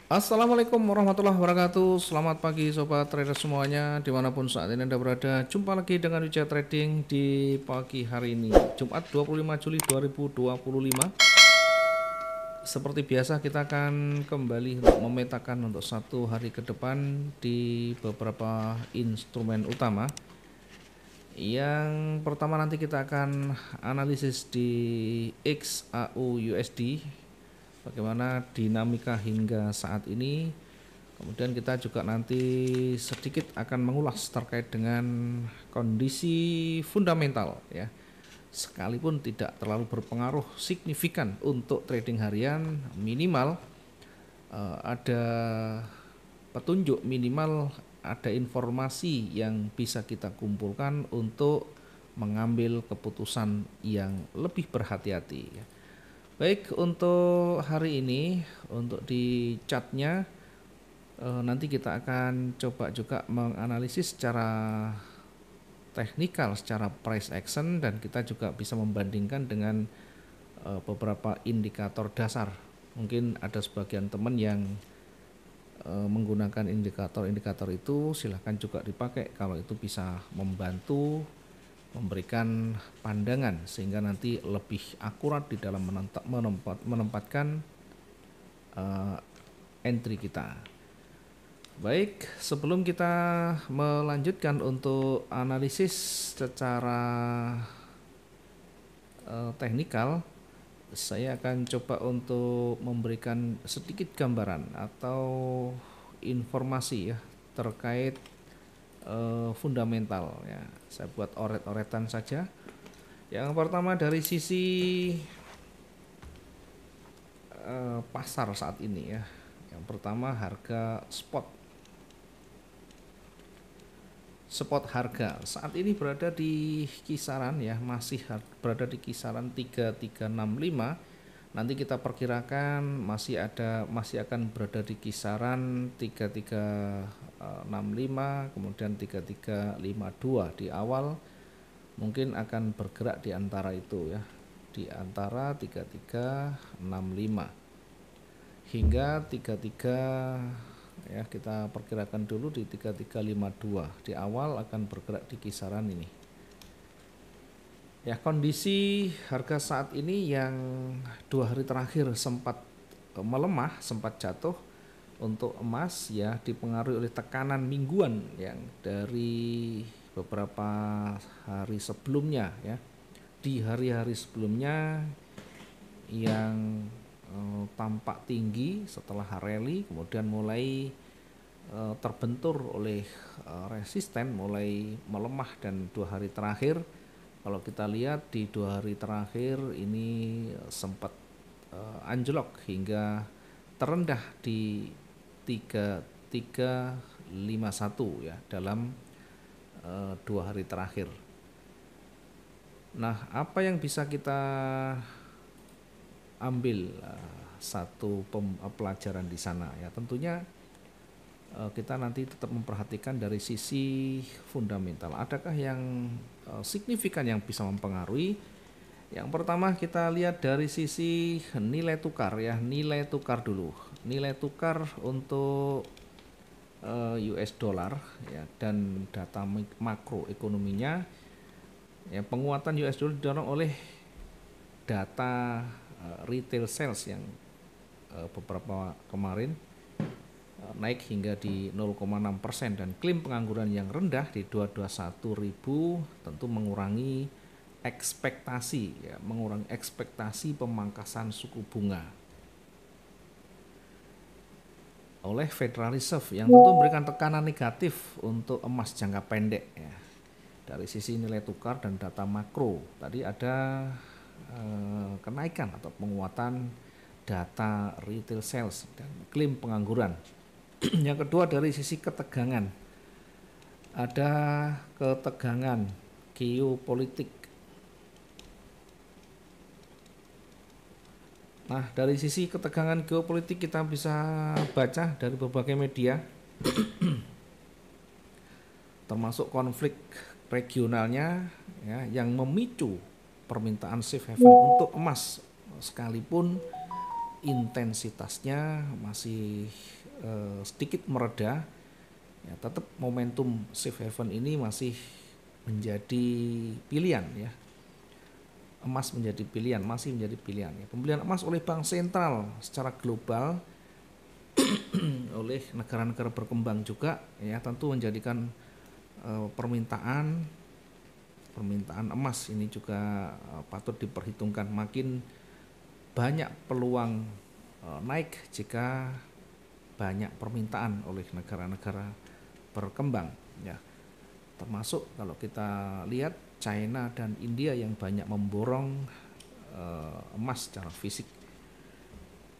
Assalamualaikum warahmatullahi wabarakatuh. Selamat pagi sobat trader semuanya dimanapun saat ini Anda berada. Jumpa lagi dengan Wijaya Trading di pagi hari ini, Jumat 25 Juli 2025. Seperti biasa kita akan kembali untuk memetakan untuk satu hari ke depan di beberapa instrumen utama. Yang pertama nanti kita akan analisis di XAU USD, bagaimana dinamika hingga saat ini. Kemudian kita juga nanti sedikit akan mengulas terkait dengan kondisi fundamental ya. Sekalipun tidak terlalu berpengaruh signifikan untuk trading harian, minimal ada petunjuk, minimal ada informasi yang bisa kita kumpulkan untuk mengambil keputusan yang lebih berhati-hati ya. Baik, untuk hari ini untuk di chartnya nanti kita akan coba juga menganalisis secara teknikal, secara price action, dan kita juga bisa membandingkan dengan beberapa indikator dasar. Mungkin ada sebagian teman yang menggunakan indikator-indikator itu, silahkan juga dipakai kalau itu bisa membantu memberikan pandangan sehingga nanti lebih akurat di dalam menempatkan entry kita. Baik, sebelum kita melanjutkan untuk analisis secara teknikal, saya akan coba untuk memberikan sedikit gambaran atau informasi ya terkait fundamental ya. Saya buat oret-oretan saja. Yang pertama dari sisi pasar saat ini ya. Yang pertama harga spot harga saat ini berada di kisaran ya, masih berada di kisaran 3365. Nanti kita perkirakan masih akan berada di kisaran 3365, kemudian 3352 di awal, mungkin akan bergerak di antara itu ya, di antara 3365 hingga 33 ya, kita perkirakan dulu di 3352 di awal akan bergerak di kisaran ini ya. Kondisi harga saat ini yang 2 hari terakhir sempat melemah, sempat jatuh untuk emas ya, dipengaruhi oleh tekanan mingguan yang dari beberapa hari sebelumnya ya. Di hari-hari sebelumnya yang tampak tinggi setelah rally, kemudian mulai terbentur oleh resisten, mulai melemah, dan 2 hari terakhir kalau kita lihat di 2 hari terakhir ini sempat anjlok hingga terendah di 3351 ya dalam 2 hari terakhir. Nah, apa yang bisa kita ambil satu pelajaran di sana ya, tentunya kita nanti tetap memperhatikan dari sisi fundamental. Adakah yang signifikan yang bisa mempengaruhi? Yang pertama kita lihat dari sisi nilai tukar ya, nilai tukar dulu. Nilai tukar untuk US dollar ya, dan data makroekonominya ya, penguatan US dollar didorong oleh data retail sales yang beberapa kemarin naik hingga di 0,6%, dan klaim pengangguran yang rendah di 221.000 tentu mengurangi ekspektasi pemangkasan suku bunga oleh Federal Reserve yang tentu memberikan tekanan negatif untuk emas jangka pendek ya. Dari sisi nilai tukar dan data makro tadi ada kenaikan atau penguatan data retail sales dan klaim pengangguran. Yang kedua dari sisi ketegangan, ada ketegangan geopolitik. Nah, dari sisi ketegangan geopolitik kita bisa baca dari berbagai media termasuk konflik regionalnya ya, yang memicu permintaan safe haven untuk emas, sekalipun intensitasnya masih sedikit mereda, ya, tetap momentum safe haven ini masih menjadi pilihan ya. Emas menjadi pilihan, masih menjadi pilihan ya. Pembelian emas oleh bank sentral secara global oleh negara-negara berkembang juga ya tentu menjadikan permintaan emas ini juga patut diperhitungkan. Makin banyak peluang naik jika banyak permintaan oleh negara-negara berkembang ya. Termasuk kalau kita lihat China dan India yang banyak memborong emas secara fisik.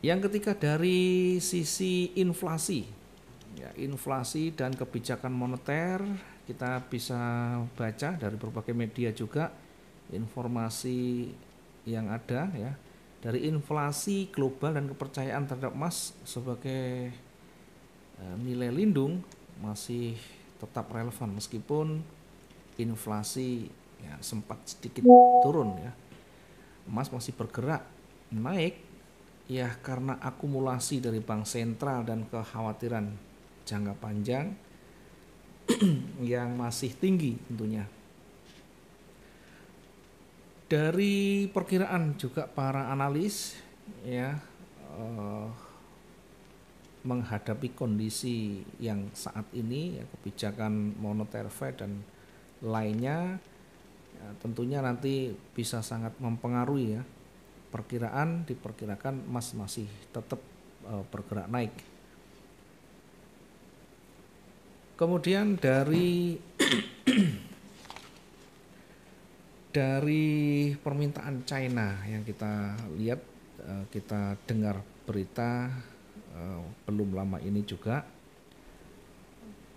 Yang ketiga dari sisi inflasi, ya, inflasi dan kebijakan moneter kita bisa baca dari berbagai media juga informasi yang ada ya dari inflasi global dan kepercayaan terhadap emas sebagai nilai lindung masih tetap relevan meskipun inflasi ya sempat sedikit turun ya. Emas masih bergerak naik ya karena akumulasi dari bank sentral dan kekhawatiran jangka panjang yang masih tinggi tentunya. Dari perkiraan juga para analis ya menghadapi kondisi yang saat ini ya, kebijakan moneter Fed dan lainnya ya, tentunya nanti bisa sangat mempengaruhi ya. Diperkirakan emas masih tetap bergerak naik. Kemudian dari permintaan China yang kita lihat, kita dengar berita belum lama ini juga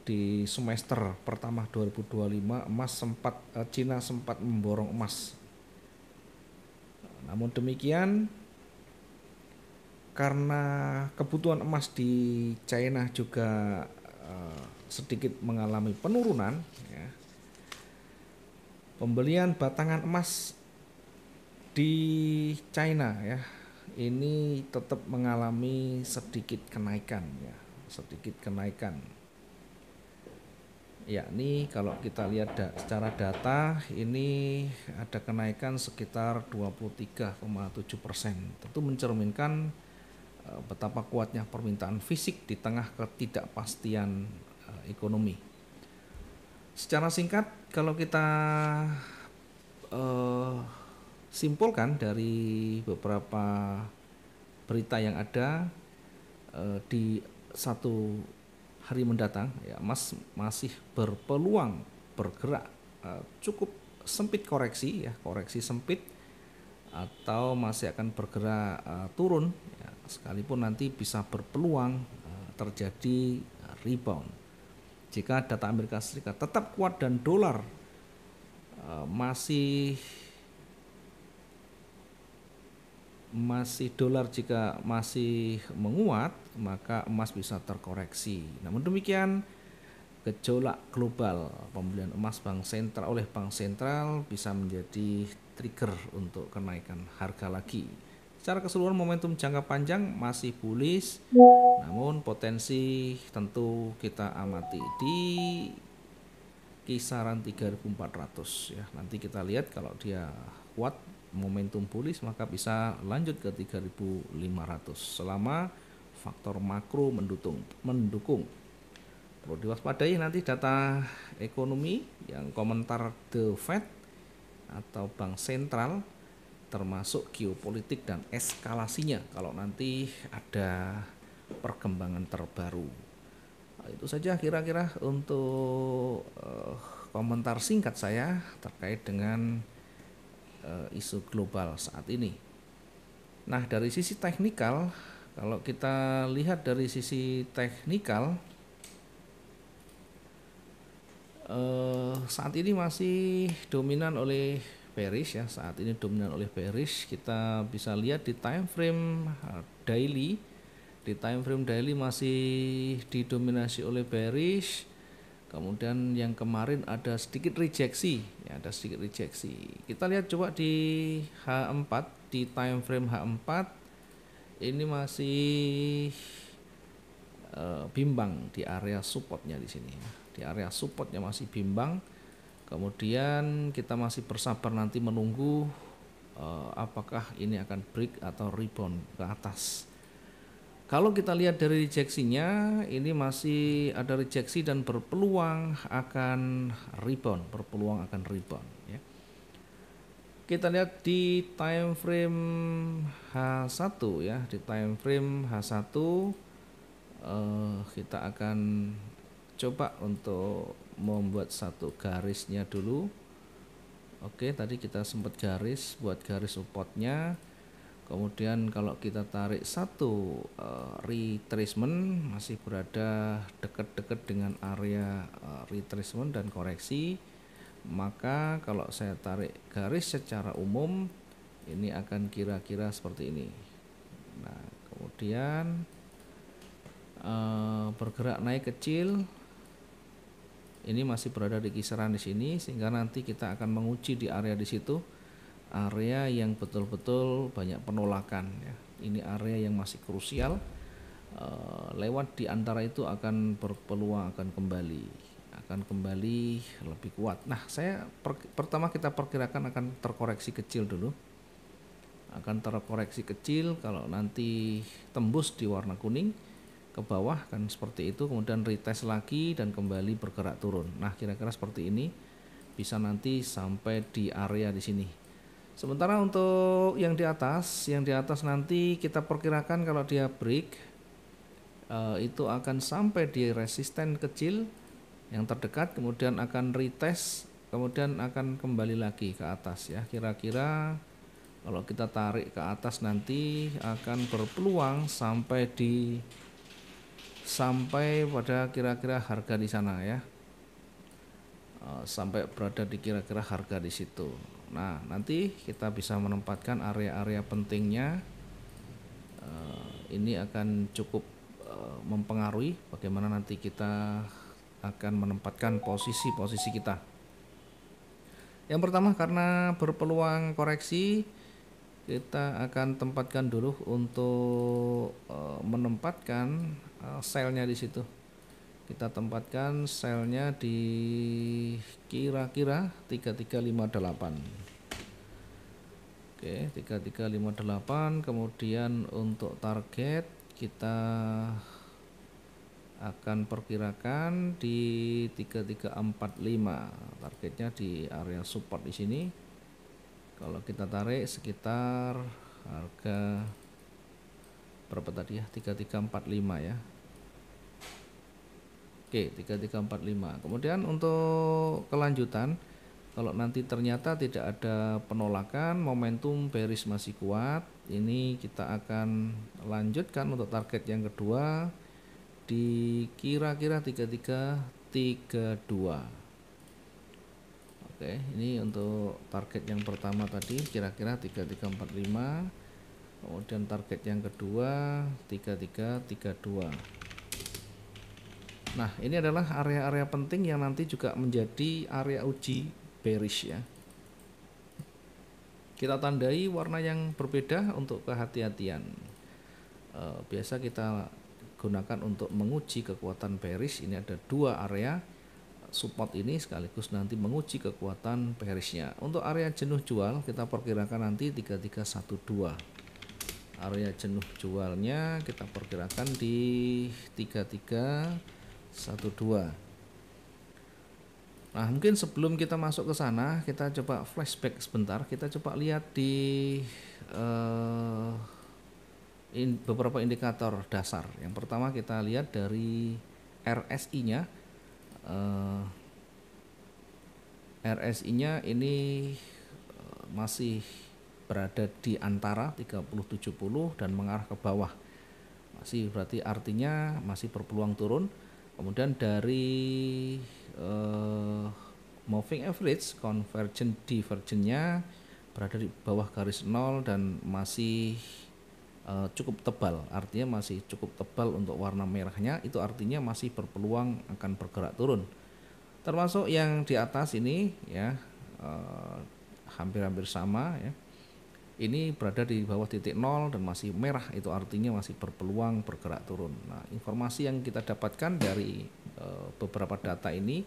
di semester pertama 2025 China sempat memborong emas. Namun demikian karena kebutuhan emas di China juga sedikit mengalami penurunan ya, pembelian batangan emas di China ya ini tetap mengalami sedikit kenaikan ya, yakni kalau kita lihat secara data ini ada kenaikan sekitar 23,7%. Tentu mencerminkan betapa kuatnya permintaan fisik di tengah ketidakpastian ekonomi. Secara singkat kalau kita simpulkan dari beberapa berita yang ada di satu hari mendatang ya emas masih berpeluang bergerak cukup sempit koreksi sempit atau masih akan bergerak turun ya, sekalipun nanti bisa berpeluang terjadi rebound jika data Amerika Serikat tetap kuat dan dolar dolar jika masih menguat maka emas bisa terkoreksi. Namun demikian gejolak global pembelian emas oleh bank sentral bisa menjadi trigger untuk kenaikan harga lagi. Secara keseluruhan momentum jangka panjang masih bullish, namun potensi tentu kita amati di kisaran 3.400 ya. Nanti kita lihat kalau dia kuat momentum bullish maka bisa lanjut ke 3.500 selama faktor makro mendukung. Perlu diwaspadai nanti data ekonomi yang komentar The Fed atau bank sentral termasuk geopolitik dan eskalasinya kalau nanti ada perkembangan terbaru. Nah, itu saja kira-kira untuk komentar singkat saya terkait dengan isu global saat ini. Nah dari sisi teknikal, kalau kita lihat dari sisi teknikal saat ini masih dominan oleh bearish ya. Saat ini dominan oleh bearish. Kita bisa lihat di time frame daily. Di time frame daily masih didominasi oleh bearish. Kemudian yang kemarin ada sedikit rejeksi, ya ada sedikit rejeksi. Kita lihat coba di H4, di time frame H4 ini masih bimbang di area supportnya di sini ya. Di area supportnya masih bimbang. Kemudian kita masih bersabar nanti menunggu apakah ini akan break atau rebound ke atas. Kalau kita lihat dari rejeksinya, ini masih ada rejeksi dan berpeluang akan rebound, ya. Kita lihat di time frame H1 ya, di time frame H1 kita akan coba untuk membuat satu garisnya dulu. Oke, tadi kita sempat buat garis supportnya. Kemudian kalau kita tarik satu retracement masih berada dekat-dekat dengan area retracement dan koreksi, maka kalau saya tarik garis secara umum ini akan kira-kira seperti ini. Nah, kemudian bergerak naik kecil, ini masih berada di kisaran di sini, sehingga nanti kita akan menguji di area di situ, area yang betul-betul banyak penolakan ya. Ini area yang masih krusial, lewat di antara itu akan berpeluang akan kembali lebih kuat. Nah, pertama kita perkirakan akan terkoreksi kecil dulu, kalau nanti tembus di warna kuning ke bawah kan seperti itu, kemudian retest lagi dan kembali bergerak turun. Nah, kira-kira seperti ini, bisa nanti sampai di area di sini. Sementara untuk yang di atas nanti kita perkirakan kalau dia break itu akan sampai di resisten kecil yang terdekat, kemudian akan retest, kemudian akan kembali lagi ke atas ya. Kira-kira kalau kita tarik ke atas nanti akan berpeluang sampai pada kira-kira harga di sana ya, sampai berada di kira-kira harga di situ. Nah, nanti kita bisa menempatkan area-area pentingnya. Ini akan cukup mempengaruhi bagaimana nanti kita akan menempatkan posisi-posisi kita. Yang pertama, karena berpeluang koreksi, kita akan tempatkan dulu untuk menempatkan selnya di situ. Kita tempatkan selnya di kira-kira 3358. Oke, 3358. Kemudian untuk target kita akan perkirakan di 3345. Targetnya di area support di sini. Kalau kita tarik sekitar harga berapa tadi ya, 3345 ya. Oke, 3345. Kemudian untuk kelanjutan, kalau nanti ternyata tidak ada penolakan, momentum bearish masih kuat, ini kita akan lanjutkan untuk target yang kedua di kira-kira 3332. Oke, ini untuk target yang pertama tadi kira-kira 3345. Kemudian target yang kedua 3332. Nah, ini adalah area-area penting yang nanti juga menjadi area uji bearish ya. Kita tandai warna yang berbeda untuk kehati-hatian. Biasa kita gunakan untuk menguji kekuatan bearish. Ini ada dua area support ini sekaligus nanti menguji kekuatan bearishnya. Untuk area jenuh jual kita perkirakan nanti 3312. Area jenuh jualnya kita perkirakan di 3312. Nah, mungkin sebelum kita masuk ke sana, kita coba flashback sebentar. Kita coba lihat di beberapa indikator dasar. Yang pertama kita lihat dari RSI-nya. RSI-nya ini masih berada di antara 30-70 dan mengarah ke bawah. Masih berarti artinya masih berpeluang turun. Kemudian dari moving average, convergent divergent-nya berada di bawah garis 0 dan masih cukup tebal. Artinya masih cukup tebal untuk warna merahnya, itu artinya masih berpeluang akan bergerak turun. Termasuk yang di atas ini ya, hampir-hampir sama ya. ini berada di bawah titik nol dan masih merah, itu artinya masih berpeluang bergerak turun. Nah, informasi yang kita dapatkan dari beberapa data ini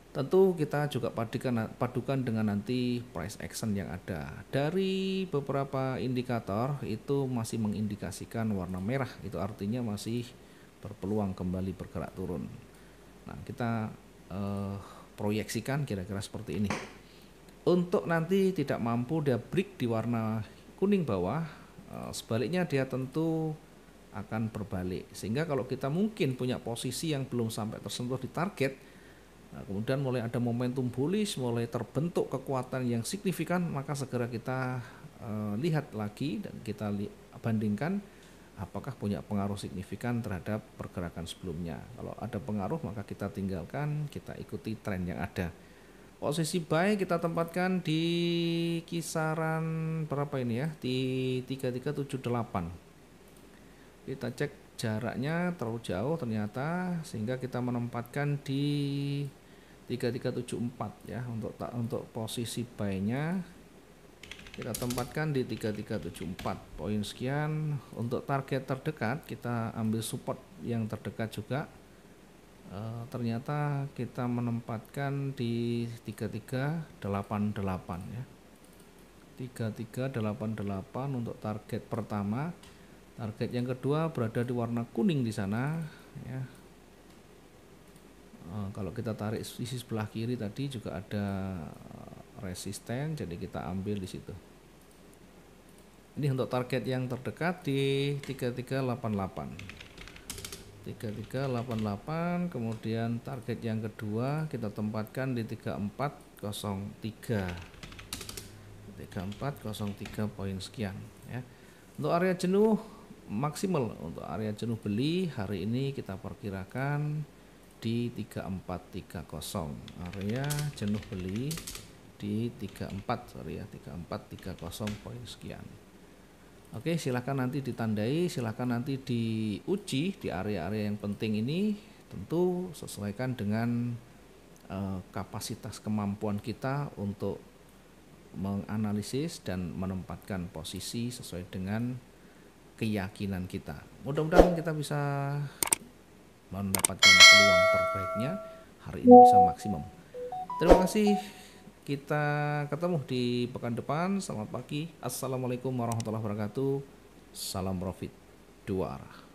tentu kita juga padukan dengan nanti price action yang ada. Dari beberapa indikator itu masih mengindikasikan warna merah, itu artinya masih berpeluang kembali bergerak turun. Nah, kita proyeksikan kira-kira seperti ini. Untuk nanti tidak mampu dia break di warna kuning bawah, sebaliknya dia tentu akan berbalik. Sehingga kalau kita mungkin punya posisi yang belum sampai tersentuh di target, nah, kemudian mulai ada momentum bullish, mulai terbentuk kekuatan yang signifikan, maka segera kita lihat lagi dan kita bandingkan apakah punya pengaruh signifikan terhadap pergerakan sebelumnya. Kalau ada pengaruh maka kita tinggalkan, kita ikuti tren yang ada. Posisi buy kita tempatkan di kisaran berapa ini ya, di 3378. Kita cek jaraknya terlalu jauh ternyata, sehingga kita menempatkan di 3374 ya. Untuk posisi buy-nya kita tempatkan di 3374 poin sekian. Untuk target terdekat kita ambil support yang terdekat juga. Ternyata kita menempatkan di 3388 ya. 3388 untuk target pertama. Target yang kedua berada di warna kuning di sana ya. Kalau kita tarik sisi sebelah kiri tadi juga ada resisten, jadi kita ambil di situ. Ini untuk target yang terdekat di 3388. 3388, kemudian target yang kedua kita tempatkan di 3403 poin sekian ya. Untuk area jenuh maksimal, untuk area jenuh beli hari ini kita perkirakan di 3430, area jenuh beli di 3430 poin sekian. Oke, silakan nanti ditandai, silakan nanti diuji di area-area yang penting ini. Tentu sesuaikan dengan kapasitas kemampuan kita untuk menganalisis dan menempatkan posisi sesuai dengan keyakinan kita. Mudah-mudahan kita bisa mendapatkan peluang terbaiknya hari ini, bisa maksimum. Terima kasih. Kita ketemu di pekan depan. Selamat pagi. Assalamualaikum warahmatullahi wabarakatuh. Salam profit 2 arah.